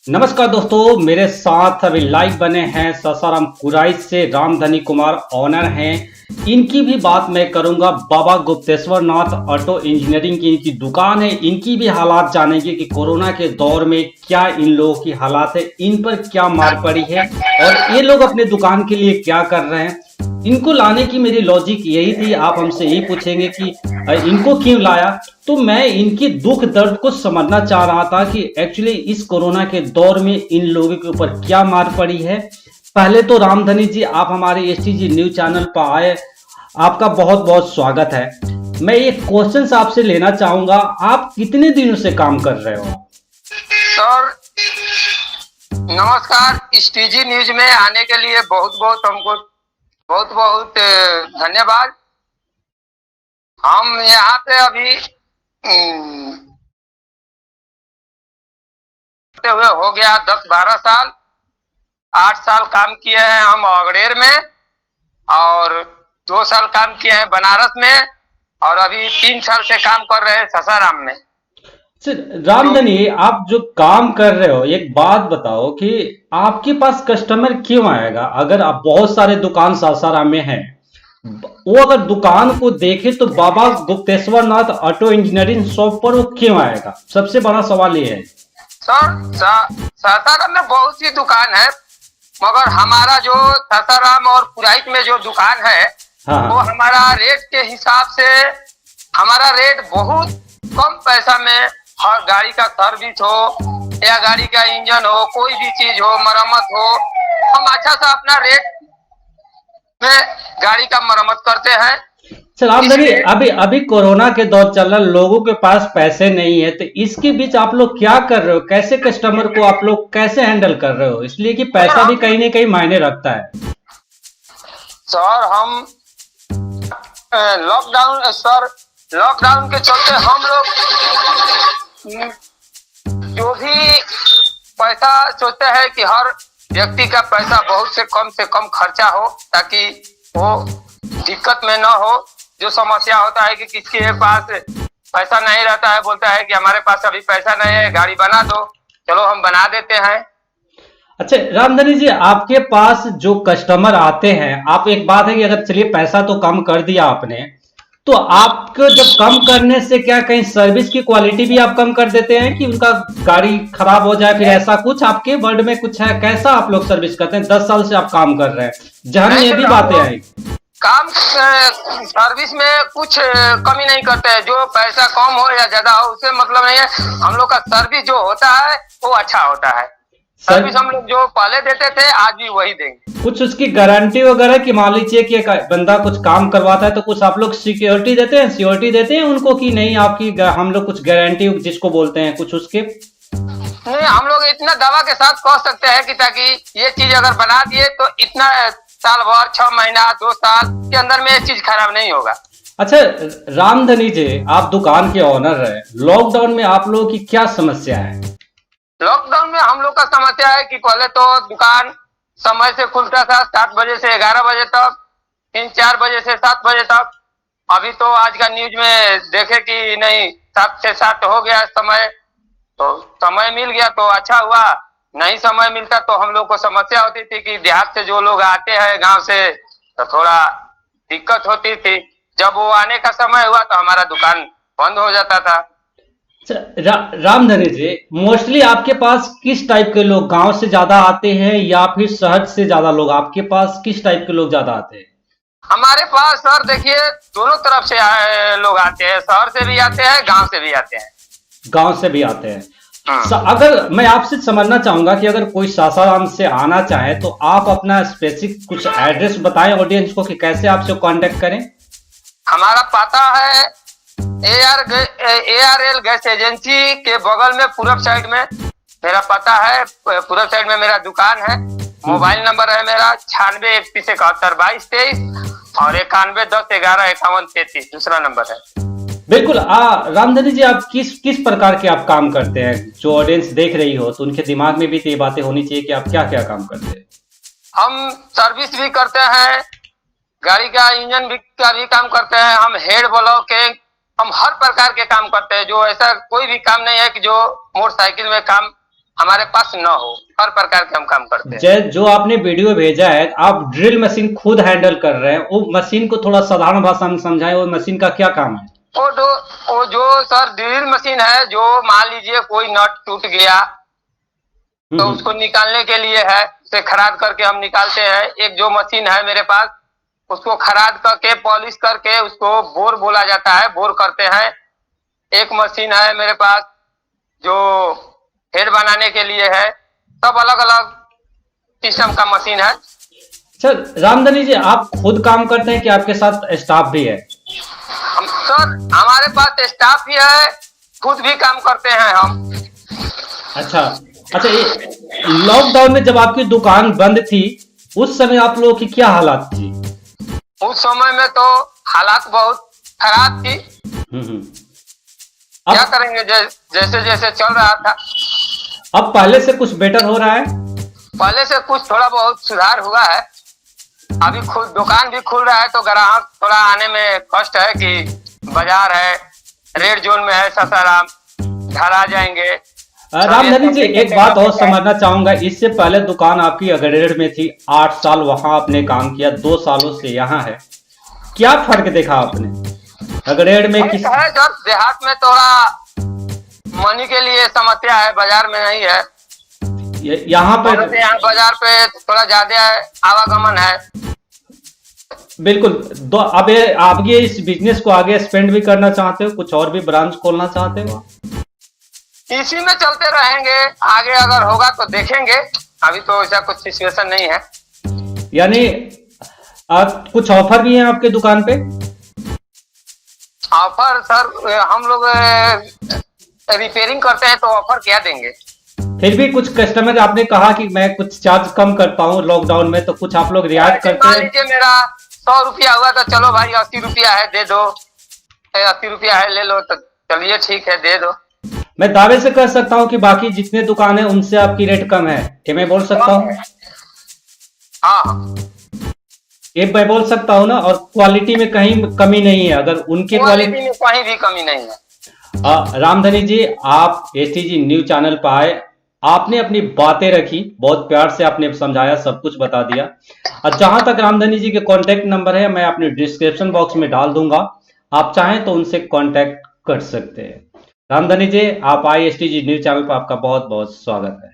नमस्कार दोस्तों, मेरे साथ अभी लाइव बने हैं सासाराम कुराइश से रामधनी कुमार ऑनर हैं। इनकी भी बात मैं करूंगा। बाबा गुप्तेश्वर नाथ ऑटो इंजीनियरिंग की इनकी दुकान है। इनकी भी हालात जानेंगे कि कोरोना के दौर में क्या इन लोगों की हालात है, इन पर क्या मार पड़ी है और ये लोग अपने दुकान के लिए क्या कर रहे हैं। इनको लाने की मेरी लॉजिक यही थी। आप हमसे यही पूछेंगे कि इनको क्यों लाया। तो मैं इनकी दुख दर्द को समझना चाह रहा था कि एक्चुअली इस कोरोना के दौर में इन लोगों के ऊपर क्या मार पड़ी है। पहले तो रामधनी जी, आप हमारे एसटीजी न्यूज चैनल पर आए, आपका बहुत बहुत स्वागत है। मैं एक क्वेश्चन आपसे लेना चाहूंगा, आप कितने दिनों से काम कर रहे हो? सर नमस्कार। एसटीजी न्यूज में आने के लिए हमको बहुत बहुत धन्यवाद। हम यहाँ पे अभी हुए हो गया 10-12 साल। 8 साल काम किए हैं हम अगड़ेर में और 2 साल काम किए हैं बनारस में और अभी 3 साल से काम कर रहे हैं सासाराम में। रामधनी, आप जो काम कर रहे हो, एक बात बताओ कि आपके पास कस्टमर क्यों आएगा? अगर आप बहुत सारे दुकान सासाराम में हैं, वो अगर दुकान को देखे तो बाबा गुप्तेश्वर नाथ ऑटो इंजीनियरिंग शॉप पर वो क्यों आएगा? सबसे बड़ा सवाल ये है। सर सासाराम में बहुत सी दुकान है, मगर हमारा जो सासाराम और कुराइश में जो दुकान है, हाँ, वो हमारा रेट के हिसाब से हमारा रेट बहुत कम पैसा में हर गाड़ी का सर्विस हो या गाड़ी का इंजन हो, कोई भी चीज हो, मरम्मत हो, हम अच्छा सा अपना रेट में गाड़ी का मरम्मत करते हैं। रामधनी, अभी अभी कोरोना के दौर चल रहा, लोगों के पास पैसे नहीं है, तो इसके बीच आप लोग क्या कर रहे हो? कैसे कस्टमर को आप लोग कैसे हैंडल कर रहे हो? इसलिए कि पैसा भी कहीं ना कहीं मायने रखता है। सर हम लॉकडाउन के चलते हम लोग जो भी पैसा सोचते हैं कि हर व्यक्ति का पैसा बहुत से कम खर्चा हो, ताकि वो दिक्कत में ना हो। जो समस्या होता है कि किसी के पास पैसा नहीं रहता है, बोलता है कि हमारे पास अभी पैसा नहीं है, गाड़ी बना दो, चलो हम बना देते हैं। अच्छा रामधनी जी, आपके पास जो कस्टमर आते हैं, आप एक बात है कि अगर चलिए पैसा तो कम कर दिया आपने, तो आपको जब कम करने से क्या कहीं सर्विस की क्वालिटी भी आप कम कर देते हैं कि उनका गाड़ी खराब हो जाए, फिर ऐसा कुछ आपके वर्ड में कुछ है? कैसा आप लोग सर्विस करते हैं? 10 साल से आप काम कर रहे हैं, जहन में ये भी बातें आई। काम सर्विस में कुछ कमी नहीं करते हैं। जो पैसा कम हो या ज्यादा हो उससे मतलब नहीं है। हम लोग का सर्विस जो होता है वो अच्छा होता है। सर्विस हम लोग जो पहले देते थे आज भी वही देंगे। कुछ उसकी गारंटी वगैरह की, मान लीजिए कि एक बंदा कुछ काम करवाता है तो कुछ आप लोग सिक्योरिटी देते हैं उनको कि नहीं, आपकी हम लोग कुछ गारंटी जिसको बोलते हैं कुछ उसके? नहीं, हम लोग इतना दावा के साथ कह सकते हैं कि ताकि ये चीज अगर बना दिए तो इतना साल भर, 6 महीना, 2 साल के अंदर में ये चीज खराब नहीं होगा। अच्छा रामधनी जी, आप दुकान के ऑनर है, लॉकडाउन में आप लोगों की क्या समस्या है? लॉकडाउन में हम लोग का समस्या है कि पहले तो दुकान समय से खुलता था, 7 बजे से 11 बजे तक, 3-4 बजे से 7 बजे तक। अभी तो आज का न्यूज में देखे कि नहीं, 7 से 7 हो गया समय, तो समय मिल गया तो अच्छा हुआ। नहीं समय मिलता तो हम लोग को समस्या होती थी कि देहात से जो लोग आते हैं गांव से, तो थोड़ा दिक्कत होती थी। जब वो आने का समय हुआ तो हमारा दुकान बंद हो जाता था। रामधनी जी, मोस्टली आपके पास किस टाइप के लोग गांव से ज्यादा आते हैं या फिर शहर से ज्यादा लोग? आपके पास किस टाइप के लोग ज्यादा आते हैं? हमारे पास सर देखिए दोनों तरफ से लोग आते हैं, शहर से भी आते हैं, गांव से भी आते हैं। गांव से भी आते हैं। अगर मैं आपसे समझना चाहूंगा कि अगर कोई सासाराम से आना चाहे तो आप अपना स्पेसिफिक कुछ एड्रेस बताएं ऑडियंस को कि कैसे आपसे कांटेक्ट करें। हमारा पता है ARL गैस एजेंसी के बगल में पूरब साइड में मेरा पता है। पूरब साइड में मेरा दुकान है। मोबाइल नंबर है मेरा 9631712223 और 9110115133 दूसरा नंबर है। बिल्कुल। रामधनी जी, आप किस प्रकार के आप काम करते हैं? जो ऑडियंस देख रही हो तो उनके दिमाग में भी तो ये बातें होनी चाहिए कि आप क्या क्या काम करते हैं। हम सर्विस भी करते हैं, गाड़ी का इंजन भी का भी काम करते हैं, हम हेड ब्लॉकिंग, हम हर प्रकार के काम करते हैं। जो ऐसा कोई भी काम नहीं है कि जो मोटरसाइकिल में काम हमारे पास न हो। हर प्रकार के हम काम करते हैं। जो आपने वीडियो भेजा है, आप ड्रिल मशीन खुद हैंडल कर रहे हैं, वो मशीन को थोड़ा साधारण भाषा में समझाएं, वो मशीन का क्या काम है? वो जो सर ड्रिल मशीन है, जो मान लीजिए कोई नट टूट गया तो उसको निकालने के लिए है, उसे खराद करके हम निकालते हैं। एक जो मशीन है मेरे पास, उसको खराद करके पॉलिश करके उसको बोर बोला जाता है, बोर करते हैं। एक मशीन है मेरे पास जो हेड बनाने के लिए है। सब अलग अलग किस्म का मशीन है। सर रामधनी जी, आप खुद काम करते हैं कि आपके साथ स्टाफ भी है? सर हमारे पास स्टाफ भी है, खुद भी काम करते हैं हम। अच्छा अच्छा, ये लॉकडाउन में जब आपकी दुकान बंद थी, उस समय आप लोगों की क्या हालात थी? उस समय में तो हालात बहुत खराब थी। क्या करेंगे, जैसे जैसे चल रहा था। अब पहले से कुछ बेटर हो रहा है? पहले से कुछ थोड़ा बहुत सुधार हुआ है। अभी खुद दुकान भी खुल रहा है तो ग्राहक थोड़ा आने में कष्ट है कि बाजार है, रेड जोन में है सासाराम, घर आ जाएंगे। रामधनी जी, एक बात और समझना चाहूंगा, इससे पहले दुकान आपकी अगरेड में थी, 8 साल वहां आपने काम किया, 2 सालों से यहाँ है, क्या फर्क देखा आपने अगरेड में? किस देहात में थोड़ा मनी के लिए समस्या है, बाजार में नहीं है। यहाँ पर बाजार पे थोड़ा ज्यादा आवागमन है। बिल्कुल। अब आप ये इस बिजनेस को आगे स्पेंड भी करना चाहते हो, कुछ और भी ब्रांच खोलना चाहते हो? इसी में चलते रहेंगे, आगे अगर होगा तो देखेंगे। अभी तो ऐसा कुछ सिचुएशन नहीं है। यानी कुछ ऑफर भी है आपके दुकान पे? ऑफर सर, हम लोग रिपेयरिंग करते हैं तो ऑफर क्या देंगे। फिर भी कुछ कस्टमर, आपने कहा कि मैं कुछ चार्ज कम करता हूँ लॉकडाउन में, तो कुछ आप लोग रियायत करते हैं? मेरा 100 रुपया हुआ तो चलो भाई 80 रुपया है दे दो, 80 रुपया है ले लो, तो चलिए ठीक है दे दो। मैं दावे से कह सकता हूँ कि बाकी जितने दुकान है उनसे आपकी रेट कम है, क्या मैं बोल सकता हूँ? हाँ, ये मैं बोल सकता हूँ ना। और क्वालिटी में कहीं कमी नहीं है, अगर उनके क्वालिटी में कहीं भी कमी नहीं है। रामधनी जी, आप एसटीजी न्यूज चैनल पर आए, आपने अपनी बातें रखी, बहुत प्यार से आपने समझाया, सब कुछ बता दिया। और जहां तक रामधनी जी के कांटेक्ट नंबर है, मैं अपने डिस्क्रिप्शन बॉक्स में डाल दूंगा, आप चाहें तो उनसे कांटेक्ट कर सकते हैं। रामधनी जी, आप आए एसटीजी न्यूज चैनल पर, आपका बहुत बहुत स्वागत है।